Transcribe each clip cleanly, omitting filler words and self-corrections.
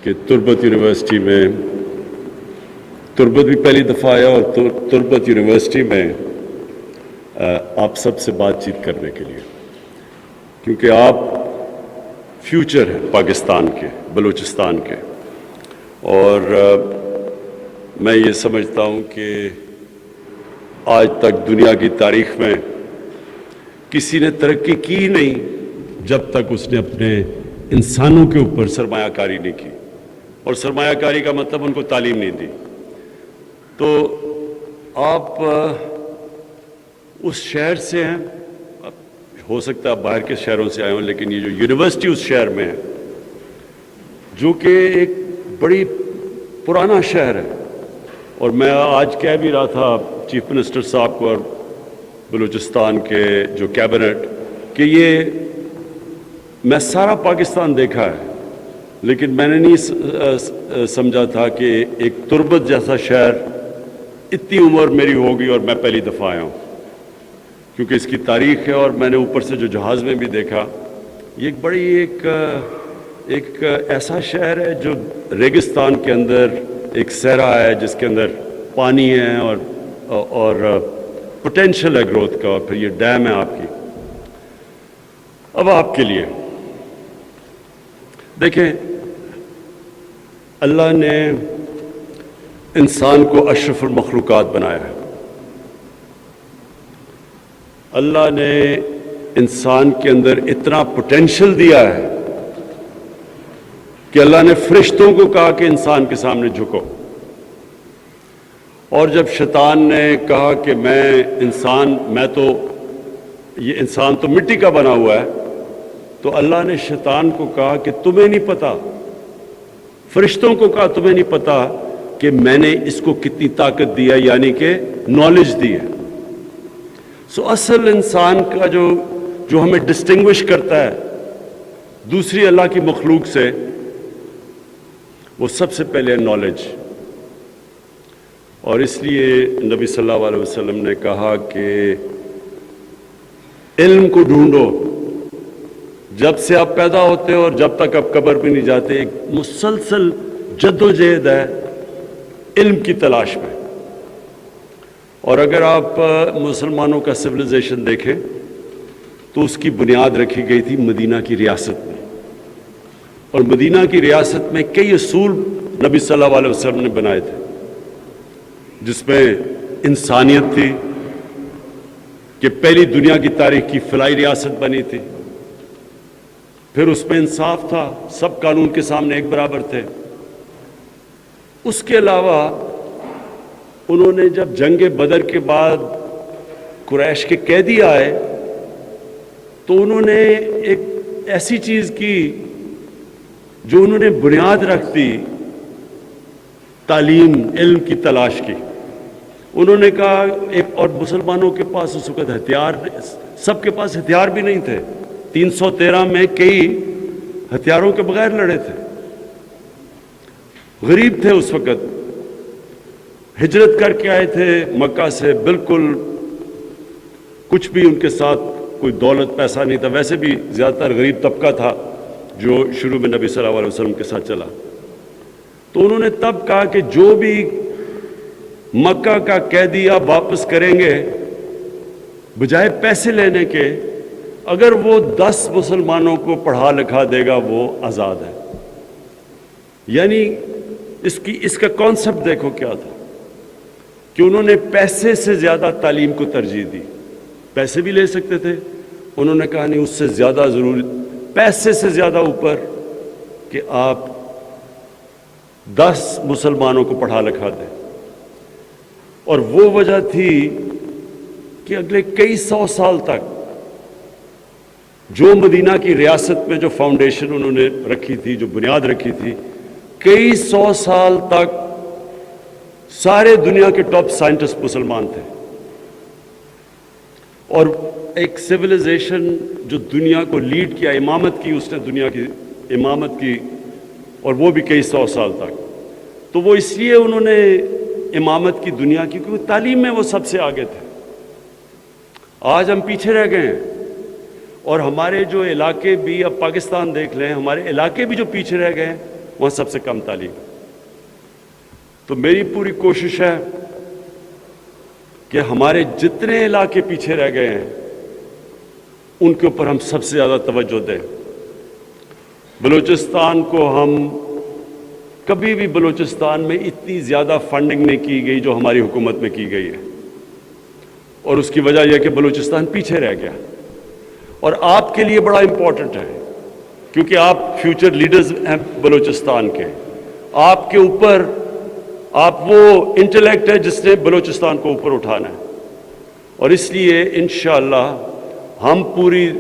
کہ تربت یونیورسٹی میں تربت بھی پہلی دفعہ آیا اور تربت یونیورسٹی میں آپ سب سے بات چیت کرنے کے لیے، کیونکہ آپ فیوچر ہیں پاکستان کے، بلوچستان کے، اور میں یہ سمجھتا ہوں کہ آج تک دنیا کی تاریخ میں کسی نے ترقی کی نہیں جب تک اس نے اپنے انسانوں کے اوپر سرمایہ کاری نہیں کی، اور سرمایہ کاری کا مطلب ان کو تعلیم نہیں دی۔ تو آپ اس شہر سے ہیں، ہو سکتا ہے آپ باہر کے شہروں سے آئے ہوں، لیکن یہ جو یونیورسٹی اس شہر میں ہے، جو کہ ایک بڑی پرانا شہر ہے، اور میں آج کہہ بھی رہا تھا چیف منسٹر صاحب کو اور بلوچستان کے جو کیبنٹ کہ یہ میں سارا پاکستان دیکھا ہے، لیکن میں نے نہیں سمجھا تھا کہ ایک تربت جیسا شہر اتنی عمر میری ہوگی اور میں پہلی دفعہ آیا ہوں، کیونکہ اس کی تاریخ ہے، اور میں نے اوپر سے جو جہاز میں بھی دیکھا، یہ ایک بڑی ایک ایسا شہر ہے جو ریگستان کے اندر ایک صحرا ہے، جس کے اندر پانی ہے اور پوٹینشل ہے گروتھ کا، اور پھر یہ ڈیم ہے آپ کی۔ اب آپ کے لیے دیکھیں، اللہ نے انسان کو اشرف المخلوقات بنایا ہے، اللہ نے انسان کے اندر اتنا پوٹینشل دیا ہے کہ اللہ نے فرشتوں کو کہا کہ انسان کے سامنے جھکو، اور جب شیطان نے کہا کہ یہ انسان تو مٹی کا بنا ہوا ہے، تو اللہ نے شیطان کو کہا کہ تمہیں نہیں پتا، فرشتوں کو کہا تمہیں نہیں پتا کہ میں نے اس کو کتنی طاقت دی ہے، یعنی کہ نالج دی ہے۔ سو اصل انسان کا جو ہمیں ڈسٹنگوش کرتا ہے دوسری اللہ کی مخلوق سے، وہ سب سے پہلے نالج، اور اس لیے نبی صلی اللہ علیہ وسلم نے کہا کہ علم کو ڈھونڈو، جب سے آپ پیدا ہوتے ہو اور جب تک آپ قبر بھی نہیں جاتے، ایک مسلسل جدوجہد ہے علم کی تلاش میں۔ اور اگر آپ مسلمانوں کا سویلائزیشن دیکھیں تو اس کی بنیاد رکھی گئی تھی مدینہ کی ریاست میں، اور مدینہ کی ریاست میں کئی اصول نبی صلی اللہ علیہ وسلم نے بنائے تھے، جس میں انسانیت تھی کہ پہلی دنیا کی تاریخ کی فلاحی ریاست بنی تھی، پھر اس میں انصاف تھا، سب قانون کے سامنے ایک برابر تھے۔ اس کے علاوہ انہوں نے جب جنگ بدر کے بعد قریش کے قیدی آئے تو انہوں نے ایک ایسی چیز کی جو انہوں نے بنیاد رکھ دی، تعلیم، علم کی تلاش کی۔ انہوں نے کہا اور مسلمانوں کے پاس اس وقت ہتھیار، سب کے پاس ہتھیار بھی نہیں تھے، 313 میں کئی ہتھیاروں کے بغیر لڑے تھے، غریب تھے اس وقت، ہجرت کر کے آئے تھے مکہ سے، بالکل کچھ بھی ان کے ساتھ کوئی دولت پیسہ نہیں تھا، ویسے بھی زیادہ تر غریب طبقہ تھا جو شروع میں نبی صلی اللہ علیہ وسلم کے ساتھ چلا۔ تو انہوں نے تب کہا کہ جو بھی مکہ کا قیدی آپ واپس کریں گے، بجائے پیسے لینے کے، اگر وہ 10 مسلمانوں کو پڑھا لکھا دے گا وہ آزاد ہے۔ یعنی اس کا کانسیپٹ دیکھو کیا تھا کہ انہوں نے پیسے سے زیادہ تعلیم کو ترجیح دی۔ پیسے بھی لے سکتے تھے، انہوں نے کہا نہیں، اس سے زیادہ ضروری، پیسے سے زیادہ اوپر کہ آپ 10 مسلمانوں کو پڑھا لکھا دیں۔ اور وہ وجہ تھی کہ اگلے کئی 100 سال تک جو مدینہ کی ریاست میں جو فاؤنڈیشن انہوں نے رکھی تھی، جو بنیاد رکھی تھی، کئی 100 سال تک سارے دنیا کے ٹاپ سائنٹسٹ مسلمان تھے، اور ایک سویلائزیشن جو دنیا کو لیڈ کیا، امامت کی، اس نے دنیا کی امامت کی، اور وہ بھی کئی 100 سال تک۔ تو وہ اس لیے انہوں نے امامت کی دنیا کی، کیونکہ تعلیم میں وہ سب سے آگے تھے۔ آج ہم پیچھے رہ گئے ہیں، اور ہمارے جو علاقے بھی، اب پاکستان دیکھ لیں، ہمارے علاقے بھی جو پیچھے رہ گئے ہیں، وہاں سب سے کم تعلیم. تو میری پوری کوشش ہے کہ ہمارے جتنے علاقے پیچھے رہ گئے ہیں ان کے اوپر ہم سب سے زیادہ توجہ دیں. بلوچستان کو کبھی بھی بلوچستان میں اتنی زیادہ فنڈنگ نہیں کی گئی جو ہماری حکومت میں کی گئی ہے، اور اس کی وجہ یہ کہ بلوچستان پیچھے رہ گیا. اور آپ کے لیے بڑا امپورٹنٹ ہے کیونکہ آپ فیوچر لیڈرز ہیں بلوچستان کے. آپ کے اوپر آپ وہ انٹلیکٹ ہے جس نے بلوچستان کو اوپر اٹھانا ہے، اور اس لیے انشاءاللہ ہم پوری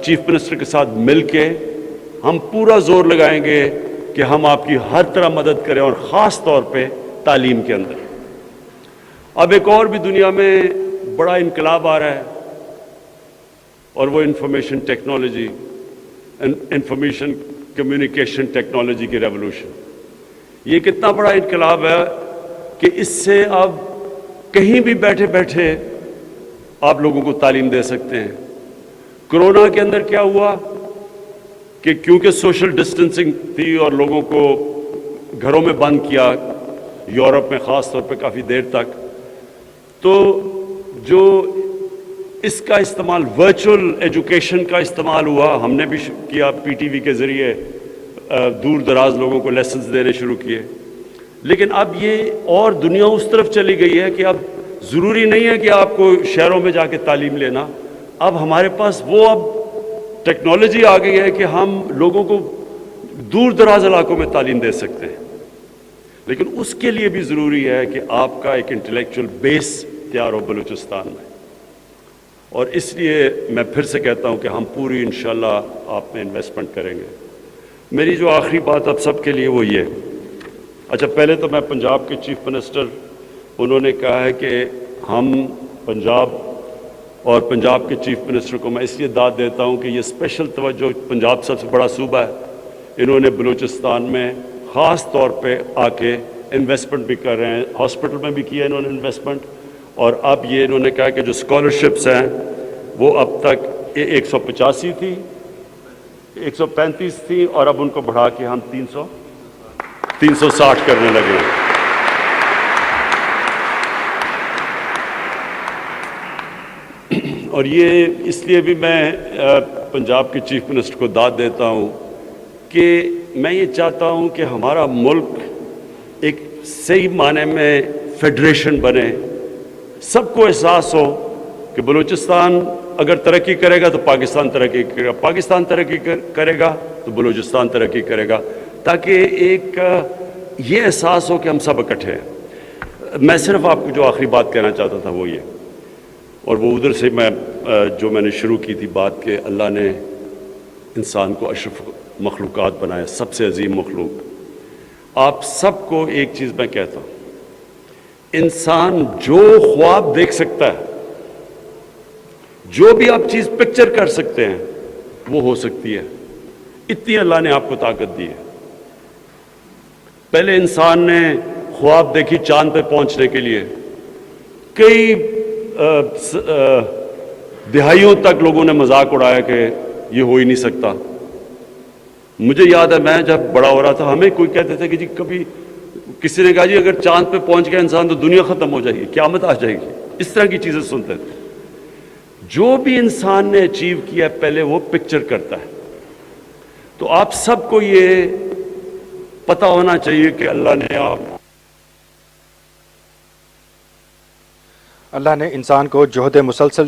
چیف منسٹر کے ساتھ مل کے ہم پورا زور لگائیں گے کہ ہم آپ کی ہر طرح مدد کریں، اور خاص طور پہ تعلیم کے اندر. اب ایک اور بھی دنیا میں بڑا انقلاب آ رہا ہے، اور وہ information technology, information communication technology کی ریولوشن. یہ کتنا بڑا انقلاب ہے کہ اس سے اب کہیں بھی بیٹھے بیٹھے آپ لوگوں کو تعلیم دے سکتے ہیں. کرونا کے اندر کیا ہوا کہ کیونکہ سوشل ڈسٹنسنگ تھی اور لوگوں کو گھروں میں بند کیا، یورپ میں خاص طور پہ کافی دیر تک، تو جو اس کا استعمال ورچوئل ایجوکیشن کا استعمال ہوا. ہم نے بھی کیا پی ٹی وی کے ذریعے دور دراز لوگوں کو لیسنز دینے شروع کیے. لیکن اب یہ اور دنیا اس طرف چلی گئی ہے کہ اب ضروری نہیں ہے کہ آپ کو شہروں میں جا کے تعلیم لینا. اب ہمارے پاس وہ ٹیکنالوجی آ گئی ہے کہ ہم لوگوں کو دور دراز علاقوں میں تعلیم دے سکتے ہیں. لیکن اس کے لیے بھی ضروری ہے کہ آپ کا ایک انٹلیکچوئل بیس تیار ہو بلوچستان میں. اور اس لیے میں پھر سے کہتا ہوں کہ ہم پوری انشاءاللہ آپ میں انویسٹمنٹ کریں گے. میری جو آخری بات اب سب کے لیے وہ یہ، اچھا پہلے تو میں پنجاب کے چیف منسٹر، انہوں نے کہا ہے کہ ہم پنجاب اور پنجاب کے چیف منسٹر کو میں اس لیے داد دیتا ہوں کہ یہ اسپیشل توجہ، پنجاب سب سے بڑا صوبہ ہے، انہوں نے بلوچستان میں خاص طور پہ آ کے انویسٹمنٹ بھی کر رہے ہیں. ہاسپٹل میں بھی کیا انہوں نے انویسٹمنٹ، اور اب یہ انہوں نے کہا کہ جو اسکالرشپس ہیں وہ اب تک 185 تھی، 135 تھی، اور اب ان کو بڑھا کے ہم 360 کرنے لگے ہیں. اور یہ اس لیے بھی میں پنجاب کے چیف منسٹر کو داد دیتا ہوں کہ میں یہ چاہتا ہوں کہ ہمارا ملک ایک صحیح معنی میں فیڈریشن بنے. سب کو احساس ہو کہ بلوچستان اگر ترقی کرے گا تو پاکستان ترقی کرے گا، پاکستان ترقی کرے گا تو بلوچستان ترقی کرے گا، تاکہ ایک یہ احساس ہو کہ ہم سب اکٹھے ہیں. میں صرف آپ کو جو آخری بات کہنا چاہتا تھا وہ یہ، اور وہ ادھر سے میں نے شروع کی تھی بات کہ اللہ نے انسان کو اشرف مخلوقات بنایا، سب سے عظیم مخلوق. آپ سب کو ایک چیز میں کہتا ہوں، انسان جو خواب دیکھ سکتا ہے، جو بھی آپ چیز پکچر کر سکتے ہیں وہ ہو سکتی ہے. اتنی اللہ نے آپ کو طاقت دی ہے. پہلے انسان نے خواب دیکھی چاند پہ پہنچنے کے لیے، کئی دہائیوں تک لوگوں نے مذاق اڑایا کہ یہ ہو ہی نہیں سکتا. مجھے یاد ہے میں جب بڑا ہو رہا تھا، ہمیں کوئی کہتے تھے کہ جی کبھی کسی نے کہا جی اگر چاند پہ پہنچ گیا انسان تو دنیا ختم ہو جائے گی، قیامت آ جائے گی. اس طرح کی چیزیں سنتے تھے. جو بھی انسان نے اچیو کیا پہلے وہ پکچر کرتا ہے. تو آپ سب کو یہ پتہ ہونا چاہیے کہ اللہ نے انسان کو جہد مسلسل